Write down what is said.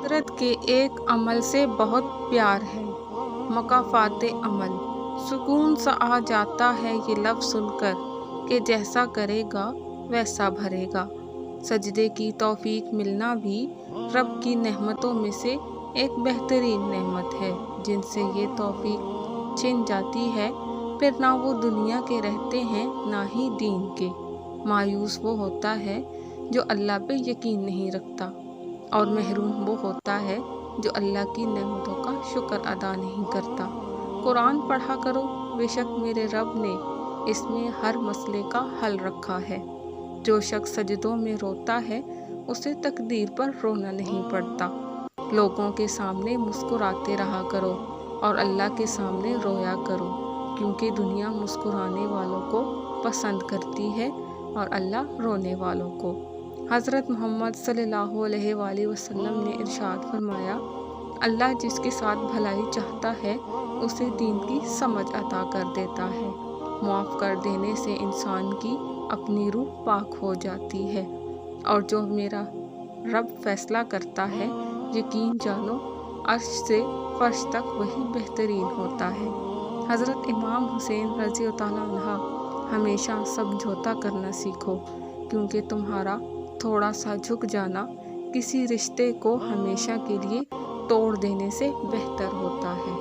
حضرت کے ایک عمل سے بہت پیار ہے، مکافات عمل۔ سکون سا آ جاتا ہے یہ لفظ سن کر کہ جیسا کرے گا ویسا بھرے گا۔ سجدے کی توفیق ملنا بھی رب کی نعمتوں میں سے ایک بہترین نعمت ہے۔ جن سے یہ توفیق چھن جاتی ہے پھر نہ وہ دنیا کے رہتے ہیں نہ ہی دین کے۔ مایوس وہ ہوتا ہے جو اللہ پہ یقین نہیں رکھتا، اور محروم وہ ہوتا ہے جو اللہ کی نعمتوں کا شکر ادا نہیں کرتا۔ قرآن پڑھا کرو، بے شک میرے رب نے اس میں ہر مسئلے کا حل رکھا ہے۔ جو شخص سجدوں میں روتا ہے اسے تقدیر پر رونا نہیں پڑتا۔ لوگوں کے سامنے مسکراتے رہا کرو اور اللہ کے سامنے رویا کرو، کیونکہ دنیا مسکرانے والوں کو پسند کرتی ہے اور اللہ رونے والوں کو۔ حضرت محمد صلی اللہ علیہ وآلہ وسلم نے ارشاد فرمایا، اللہ جس کے ساتھ بھلائی چاہتا ہے اسے دین کی سمجھ عطا کر دیتا ہے۔ معاف کر دینے سے انسان کی اپنی روح پاک ہو جاتی ہے، اور جو میرا رب فیصلہ کرتا ہے یقین جانو عرش سے فرش تک وہی بہترین ہوتا ہے۔ حضرت امام حسین رضی اللہ عنہ ہمیشہ سمجھوتا کرنا سیکھو، کیونکہ تمہارا تھوڑا سا جھک جانا کسی رشتے کو ہمیشہ کے لیے توڑ دینے سے بہتر ہوتا ہے۔